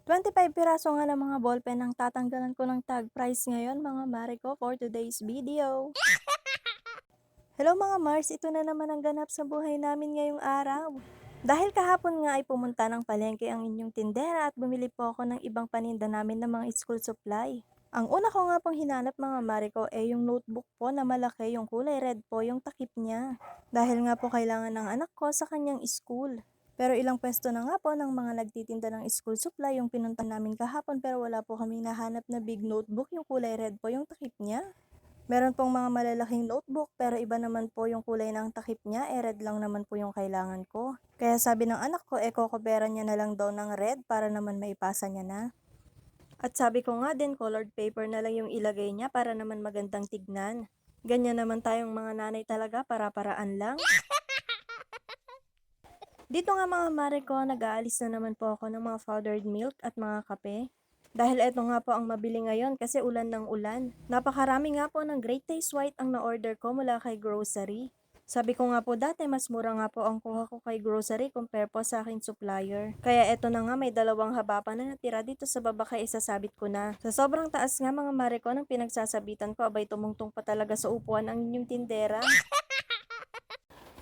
25 piraso nga ng mga ballpen ang tatanggalan ko ng tag price ngayon mga mare ko for today's video. Hello mga Mars, ito na naman ang ganap sa buhay namin ngayong araw. Dahil kahapon nga ay pumunta ng palengke ang inyong tindera at bumili po ako ng ibang paninda namin ng mga school supply. Ang una ko nga pong hinanap mga mare ko ay yung notebook po na malaki, yung kulay red po yung takip niya. Dahil nga po kailangan ng anak ko sa kanyang school. Pero ilang pwesto na nga po ng mga nagtitinda ng school supply yung pinunta namin kahapon pero wala po kaming nahanap na big notebook yung kulay red po yung takip niya. Meron pong mga malalaking notebook pero iba naman po yung kulay ng takip niya, red lang naman po yung kailangan ko. Kaya sabi ng anak ko, kokopera niya na lang daw ng red para naman maipasa niya na. At sabi ko nga din, colored paper na lang yung ilagay niya para naman magandang tignan. Ganyan naman tayong mga nanay talaga, para-paraan lang. Dito nga mga mare ko, nag-aalis na naman po ako ng mga powdered milk at mga kape. Dahil eto nga po ang mabili ngayon kasi ulan ng ulan. Napakarami nga po ng Great Taste White ang na-order ko mula kay grocery. Sabi ko nga po dati mas mura nga po ang kuha ko kay grocery compare po sa aking supplier. Kaya eto na nga may dalawang haba pa na natira dito sa baba kaya isasabit ko na. Sa sobrang taas nga mga mare ko ng pinagsasabitan ko abay tumungtong pa talaga sa upuan ang inyong tindera.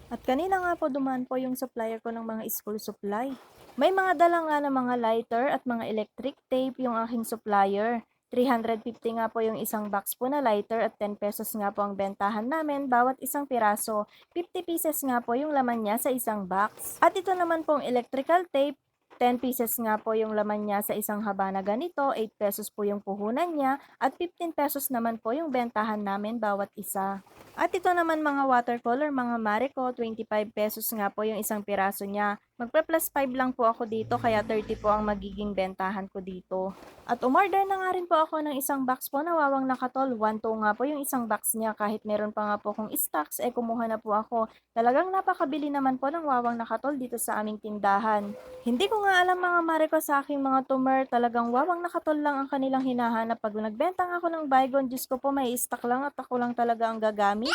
At kanina nga po dumaan po yung supplier ko ng mga school supply. May mga dala nga ng mga lighter at mga electric tape yung aking supplier. 350 nga po yung isang box po na lighter at 10 pesos nga po ang bentahan namin bawat isang piraso. 50 pieces nga po yung laman niya sa isang box. At ito naman pong electrical tape, 10 pieces nga po yung laman niya sa isang haba na ganito, 8 pesos po yung puhunan niya, at 15 pesos naman po yung bentahan namin bawat isa. At ito naman mga watercolor, mga Marico, 25 pesos nga po yung isang piraso niya. Magpa-plus 5 lang po ako dito kaya 30 po ang magiging bentahan ko dito. At umorder na nga rin po ako ng isang box po na wawang nakatol. 1-2 nga po yung isang box niya kahit meron pa nga po kung stocks kumuha na po ako. Talagang napakabili naman po ng wawang nakatol dito sa aming tindahan. Hindi ko nga alam mga Marico sa aking mga tumer, talagang wawang nakatol lang ang kanilang hinahanap. Pag nagbenta nga ako ng Baygon, Diyos ko po may stock lang at ako lang talaga ang gagamit.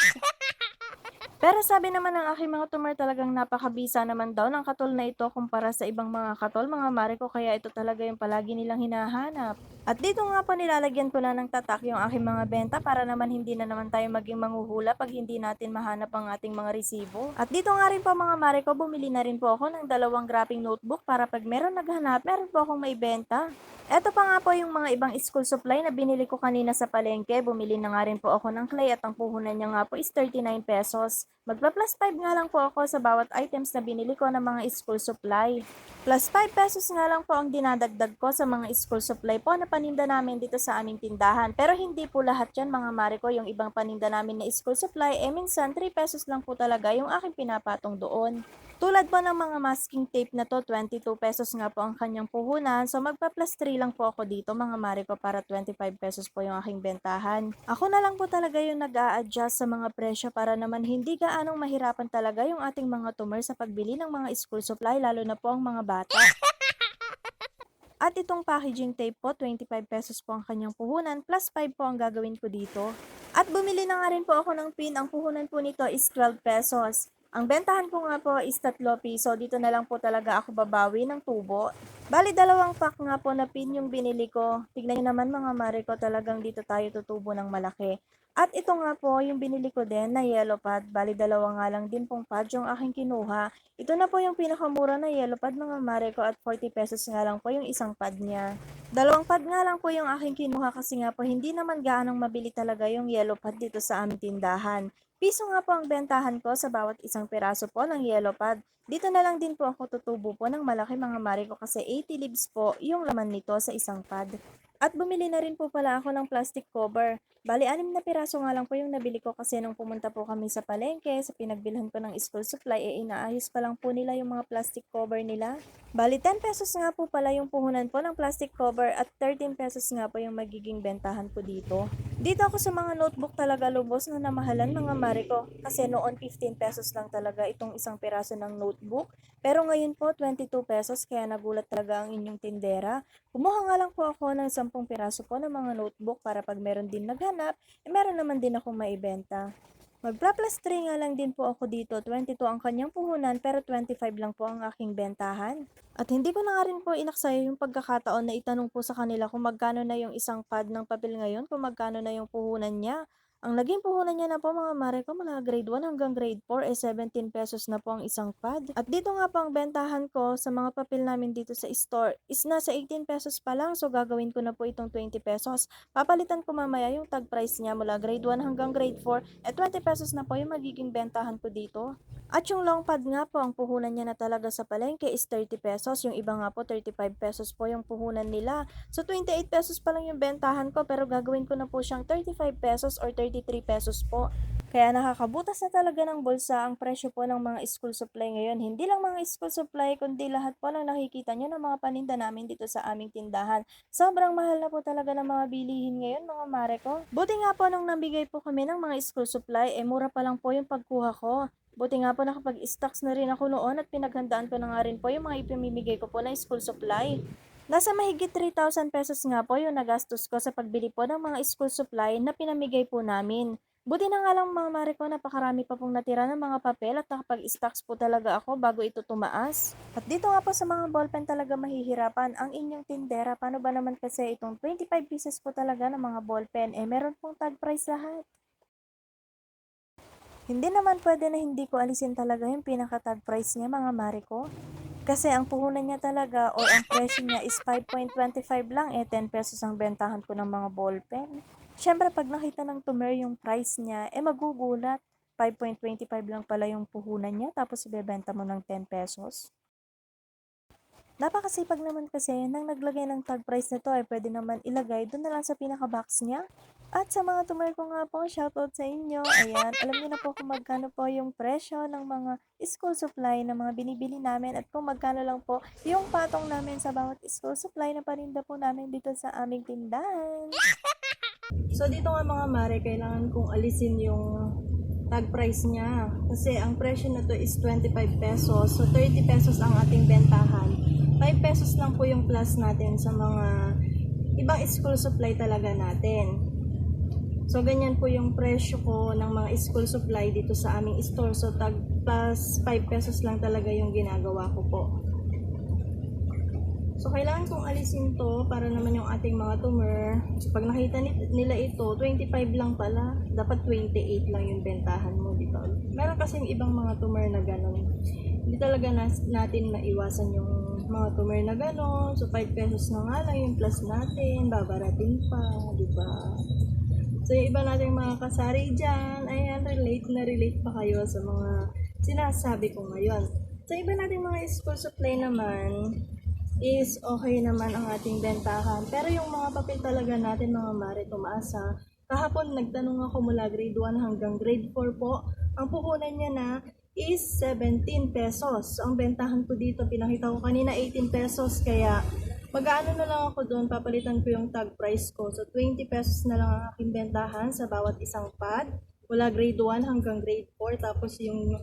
Pero sabi naman ng aking mga tumer talagang napakabisa naman daw ng katol na ito kumpara sa ibang mga katol, mga mare ko, kaya ito talaga yung palagi nilang hinahanap. At dito nga po nilalagyan ko na ng tatak yung aking mga benta para naman hindi na naman tayo maging manghuhula pag hindi natin mahanap ang ating mga resibo. At dito nga rin po mga mare ko, bumili na rin po ako ng dalawang graphing notebook para pag meron naghanap, meron po akong maibenta. Eto pa nga po yung mga ibang school supply na binili ko kanina sa palengke. Bumili na nga rin po ako ng clay at ang puhunan niya nga po is 39 pesos. Magpa-plus 5 nga lang po ako sa bawat items na binili ko ng mga school supply. Plus 5 pesos nga lang po ang dinadagdag ko sa mga school supply po na paninda namin dito sa aming tindahan. Pero hindi po lahat yan mga mare ko. Yung ibang paninda namin na school supply, minsan 3 pesos lang po talaga yung aking pinapatong doon. Tulad po ng mga masking tape na to, 22 pesos nga po ang kanyang puhunan. So magpa-plus 3 lang po ako dito mga mare ko para 25 pesos po yung aking bentahan. Ako na lang po talaga yung nag-a-adjust sa mga presyo para naman hindi gaanong mahirapan talaga yung ating mga tumer sa pagbili ng mga school supply lalo na po ang mga bata. At itong packaging tape po, 25 pesos po ang kanyang puhunan, plus 5 po ang gagawin ko dito. At bumili na nga rin po ako ng pin, ang puhunan po nito is 12 pesos. Ang bentahan ko nga po is 3 piso, dito na lang po talaga ako babawi ng tubo. Bali, dalawang pack nga po na pin yung binili ko. Tignan nyo naman mga mare ko, talagang dito tayo tutubo ng malaki. At ito nga po, yung binili ko din na yellow pad. Bali, dalawa nga lang din pong pad yung aking kinuha. Ito na po yung pinakamura na yellow pad mga mare ko at 40 pesos nga lang po yung isang pad niya. Dalawang pad nga lang po yung aking kinuha kasi nga po hindi naman gaanong mabili talaga yung yellow pad dito sa aming tindahan. Piso nga po ang bentahan ko sa bawat isang piraso po ng yellow pad. Dito na lang din po ako tutubo po ng malaki mga mare ko kasi 80 leaves po yung laman nito sa isang pad. At bumili na rin po pala ako ng plastic cover. Bali, 6 na piraso nga lang po yung nabili ko kasi nung pumunta po kami sa palengke, sa pinagbilhan ko ng school supply, inaayos pa lang po nila yung mga plastic cover nila. Bali, 10 pesos nga po pala yung puhunan po ng plastic cover at 13 pesos nga po yung magiging bentahan ko dito. Dito ako sa mga notebook talaga lubos na namahalan mga mare ko kasi noon 15 pesos lang talaga itong isang piraso ng notebook. Pero ngayon po 22 pesos kaya nagulat talaga ang inyong tindera. Kumuha nga lang po ako ng 10 piraso po ng mga notebook para pag meron din naghanap, meron naman din akong maibenta. Magpla-plus 3 nga lang din po ako dito, 22 ang kanyang puhunan pero 25 lang po ang aking bentahan. At hindi ko na nga rin po inaksaya yung pagkakataon na itanong po sa kanila kung magkano na yung isang pad ng papel ngayon, kung magkano na yung puhunan niya. Ang naging puhunan niya na po mga mare ko mula grade 1 hanggang grade 4 17 pesos na po ang isang pad. At dito nga po ang bentahan ko sa mga papel namin dito sa store is nasa 18 pesos pa lang, so gagawin ko na po itong 20 pesos. Papalitan ko mamaya yung tag price niya mula grade 1 hanggang grade 4 20 pesos na po yung magiging bentahan ko dito. At yung long pad nga po, ang puhunan niya na talaga sa palengke is 30 pesos. Yung iba nga po, 35 pesos po yung puhunan nila. So, 28 pesos pa lang yung bentahan ko, pero gagawin ko na po siyang 35 pesos or 33 pesos po. Kaya nakakabutas na talaga ng bulsa ang presyo po ng mga school supply ngayon. Hindi lang mga school supply, kundi lahat po ng nakikita nyo ng mga paninda namin dito sa aming tindahan. Sobrang mahal na po talaga ng mga bilihin ngayon mga mare ko. Buti nga po nung nabigay po kami ng mga school supply, mura pa lang po yung pagkuha ko. Buti nga po nakapag-stocks na rin ako noon at pinaghandaan ko na nga rin po yung mga ipamimigay ko po na school supply. Nasa mahigit 3,000 pesos nga po yung nagastos ko sa pagbili po ng mga school supply na pinamigay po namin. Buti na nga lang mga mare ko, napakarami pa pong natira ng mga papel at nakapag-stocks po talaga ako bago ito tumaas. At dito nga po sa mga ballpen talaga mahihirapan ang inyong tindera. Paano ba naman kasi itong 25 pieces po talaga ng mga ballpen, meron pong tag price lahat. Hindi naman pwede na hindi ko alisin talaga yung pinaka-tag price niya mga mare ko. Kasi ang puhunan niya talaga o ang presyo niya is 5.25 lang, 10 pesos ang bentahan ko ng mga ballpen. Siyempre pag nakita ng tumer yung price niya, magugulat. 5.25 lang pala yung puhunan niya tapos ibebenta mo ng 10 pesos. Napakasipag naman kasi nang naglagay ng tag price nito ay pwede naman ilagay doon na lang sa pinaka-box niya. At sa mga tumer ko nga po, shoutout sa inyo. Ayan, alam niyo na po kung magkano po yung presyo ng mga school supply na mga binibili namin at kung magkano lang po yung patong namin sa bawat school supply na paninda po namin dito sa aming tindahan. So dito nga mga mare, kailangan kong alisin yung tag price niya. Kasi ang presyo na to is 25 pesos. So 30 pesos ang ating bentahan. 5 pesos lang po yung plus natin sa mga ibang school supply talaga natin. So ganyan po yung presyo ko ng mga school supply dito sa aming store. So tag plus 5 pesos lang talaga yung ginagawa ko po. So, kailangan kong alisin to para naman yung ating mga tumer. So, pag nakita nila ito, 25 lang pala. Dapat 28 lang yung bentahan mo, di ba? Meron kasing ibang mga tumer na gano'n. Hindi talaga natin maiwasan yung mga tumer na gano'n. So, 5 pesos na nga lang yung plus natin. Babarating pa, di ba? So, yung iba nating mga kasari dyan, ayan, relate pa kayo sa mga sinasabi ko ngayon. So, iba nating mga school supply naman, is okay naman ang ating bentahan. Pero yung mga papel talaga natin mga mare, tumaasa. Kahapon nagtanong ako mula grade 1 hanggang grade 4 po. Ang puhunan niya na is 17 pesos. So, ang bentahan ko dito, pinakita ko kanina 18 pesos. Kaya mag-aano na lang ako doon, papalitan ko yung tag price ko. So 20 pesos na lang ang aking bentahan sa bawat isang pad. Mula grade 1 hanggang grade 4. Tapos yung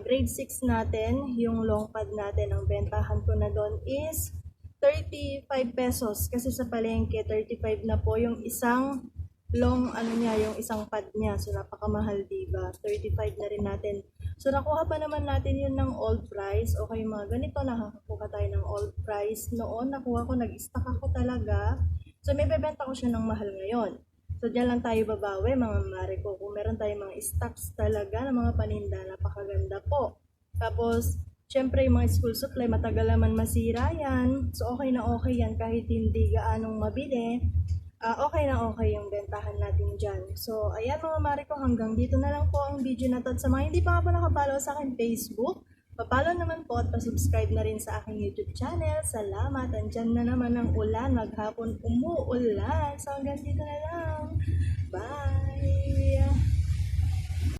grade 6 natin, yung long pad natin, ang bentahan ko na doon is 35 pesos. Kasi sa palengke, 35 na po yung isang long, yung isang pad niya. So, napakamahal, diba? 35 na rin natin. So, nakuha pa naman natin yun ng old price. Okay, mga ganito, nakakakuha tayo ng old price. Noon, nakuha ko, nag-stock ako talaga. So, may bebenta ko siya ng mahal ngayon. So, dyan lang tayo babawi, mga mare ko. Kung meron tayong mga stocks talaga ng mga paninda, napakaganda po. Tapos, syempre, yung mga school supply, matagal naman masira yan. So, okay na okay yan kahit hindi gaanong mabili. Okay na okay yung bentahan natin dyan. So, ayan mga mare ko, hanggang dito na lang po ang video na to. At sa mga hindi pa nga po nakapollow sa akin Facebook, papalo naman po at pasubscribe na rin sa aking YouTube channel. Salamat. Andyan na naman ang ulan. Maghapon umuulan. So hanggang dito na lang. Bye!